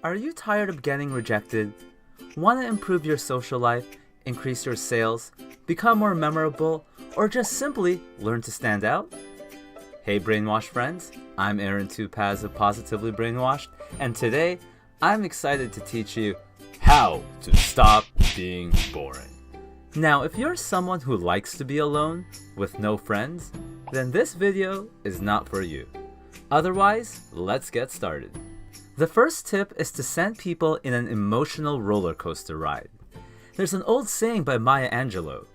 Are you tired of getting rejected? Want to improve your social life, increase your sales, become more memorable, or just simply learn to stand out? Hey Brainwashed friends, I'm Aaron Tupaz of Positively Brainwashed, and today I'm excited to teach you how to stop being boring. Now, if you're someone who likes to be alone with no friends, then this video is not for you. Otherwise, let's get started. The first tip is to send people in an emotional roller coaster ride. There's an old saying by Maya Angelou.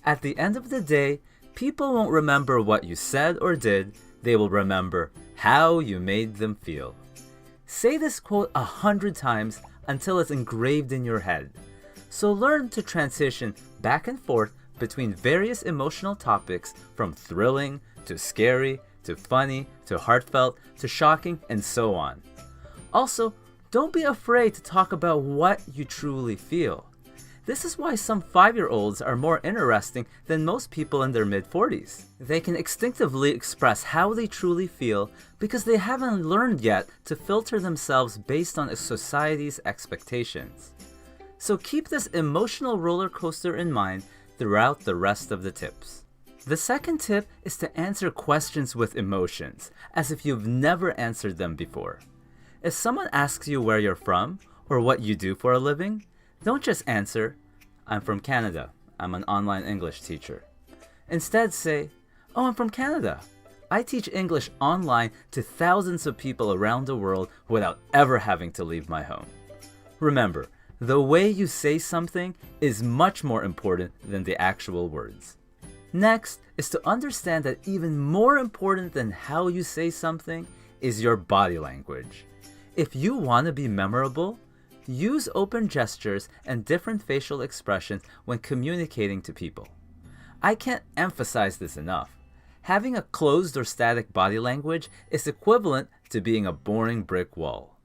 At the end of the day, people won't remember what you said or did, they will remember how you made them feel. Say this quote 100 times until it's engraved in your head. So learn to transition back and forth between various emotional topics from thrilling to scary to funny to heartfelt to shocking and so on. Also, don't be afraid to talk about what you truly feel. This is why some 5-year-olds are more interesting than most people in their mid-40s. They can instinctively express how they truly feel because they haven't learned yet to filter themselves based on society's expectations. So keep this emotional roller coaster in mind throughout the rest of the tips. The second tip is to answer questions with emotions, as if you've never answered them before. If someone asks you where you're from or what you do for a living, don't just answer, "I'm from Canada. I'm an online English teacher." Instead say, "Oh, I'm from Canada. I teach English online to thousands of people around the world without ever having to leave my home." Remember, the way you say something is much more important than the actual words. Next is to understand that even more important than how you say something is your body language. If you want to be memorable, use open gestures and different facial expressions when communicating to people. I can't emphasize this enough. Having a closed or static body language is equivalent to being a boring brick wall.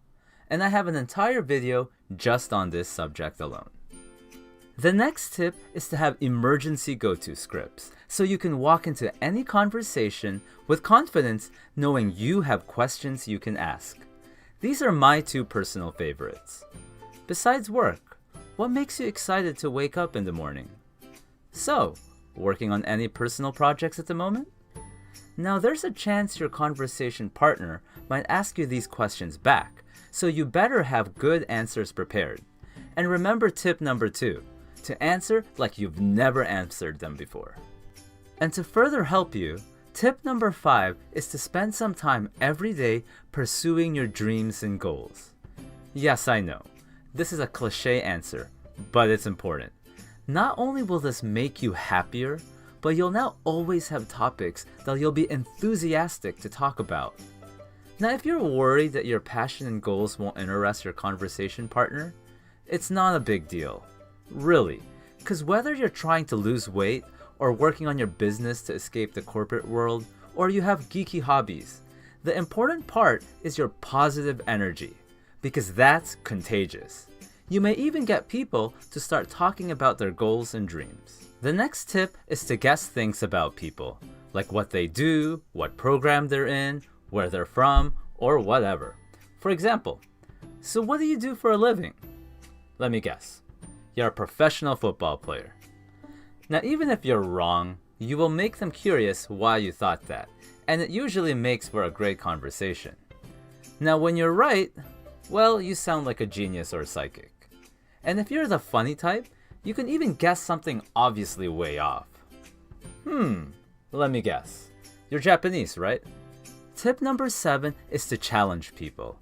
And I have an entire video just on this subject alone. The next tip is to have emergency go-to scripts, so you can walk into any conversation with confidence knowing you have questions you can ask. These are my 2 personal favorites. Besides work, what makes you excited to wake up in the morning? So, working on any personal projects at the moment? Now there's a chance your conversation partner might ask you these questions back, so you better have good answers prepared. And remember tip number 2, to answer like you've never answered them before. And to further help you, tip number 5 is to spend some time every day pursuing your dreams and goals. Yes, I know. This is a cliche answer, but it's important. Not only will this make you happier, but you'll now always have topics that you'll be enthusiastic to talk about. Now, if you're worried that your passion and goals won't interest your conversation partner, it's not a big deal. Really, because whether you're trying to lose weight or working on your business to escape the corporate world, or you have geeky hobbies, the important part is your positive energy, because that's contagious. You may even get people to start talking about their goals and dreams. The next tip is to guess things about people, like what they do, what program they're in, where they're from, or whatever. For example, "So what do you do for a living?" Let me guess. You're a professional football player. Now, even if you're wrong, you will make them curious why you thought that, and it usually makes for a great conversation. Now, when you're right, well, you sound like a genius or a psychic. And if you're the funny type, you can even guess something obviously way off. Let me guess. You're Japanese, right? Tip number 7 is to challenge people.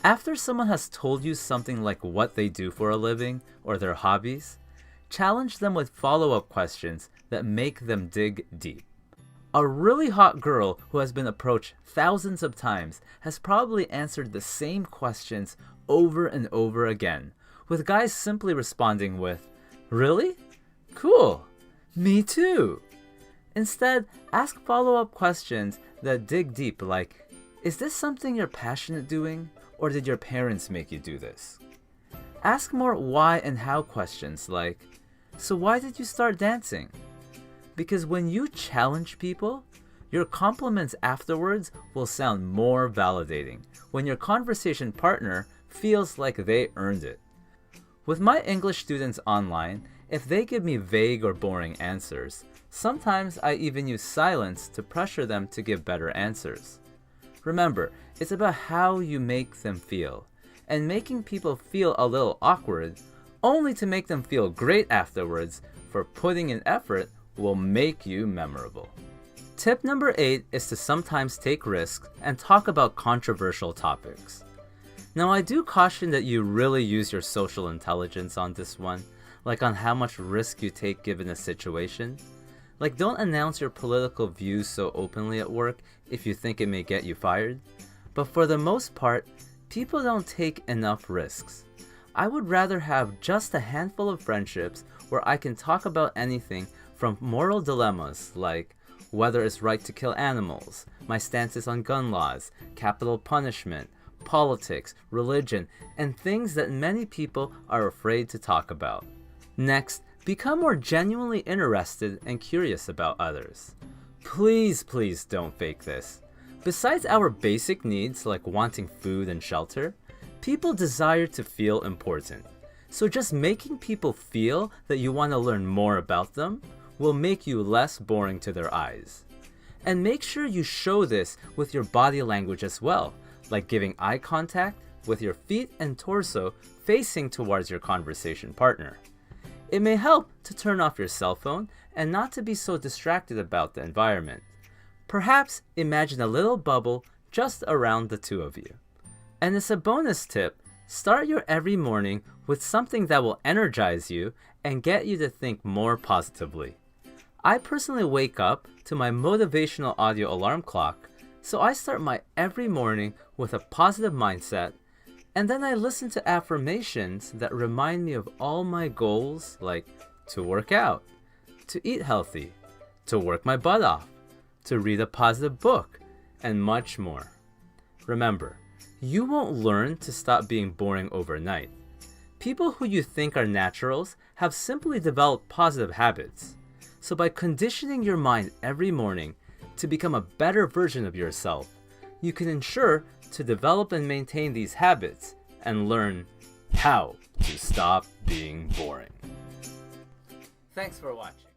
After someone has told you something like what they do for a living or their hobbies, challenge them with follow-up questions that make them dig deep. A really hot girl who has been approached thousands of times has probably answered the same questions over and over again, with guys simply responding with, "Really? Cool. Me too." Instead, ask follow-up questions that dig deep like, "Is this something you're passionate doing, or did your parents make you do this?" Ask more why and how questions like, "So why did you start dancing?" Because when you challenge people, your compliments afterwards will sound more validating when your conversation partner feels like they earned it. With my English students online, if they give me vague or boring answers, sometimes I even use silence to pressure them to give better answers. Remember, it's about how you make them feel, and making people feel a little awkward, only to make them feel great afterwards for putting in effort, will make you memorable. Tip number 8 is to sometimes take risks and talk about controversial topics. Now, I do caution that you really use your social intelligence on this one, like on how much risk you take given a situation. Like, don't announce your political views so openly at work if you think it may get you fired. But for the most part, people don't take enough risks. I would rather have just a handful of friendships where I can talk about anything from moral dilemmas like whether it's right to kill animals, my stances on gun laws, capital punishment, politics, religion, and things that many people are afraid to talk about. Next, become more genuinely interested and curious about others. Please don't fake this. Besides our basic needs like wanting food and shelter, people desire to feel important. So just making people feel that you want to learn more about them will make you less boring to their eyes. And make sure you show this with your body language as well, like giving eye contact with your feet and torso facing towards your conversation partner. It may help to turn off your cell phone and not to be so distracted about the environment. Perhaps imagine a little bubble just around the two of you. And as a bonus tip, start your every morning with something that will energize you and get you to think more positively. I personally wake up to my motivational audio alarm clock, so I start my every morning with a positive mindset, and then I listen to affirmations that remind me of all my goals, like to work out, to eat healthy, to work my butt off, to read a positive book, and much more. Remember, you won't learn to stop being boring overnight. People who you think are naturals have simply developed positive habits. So by conditioning your mind every morning to become a better version of yourself, you can ensure to develop and maintain these habits and learn how to stop being boring. Thanks for watching.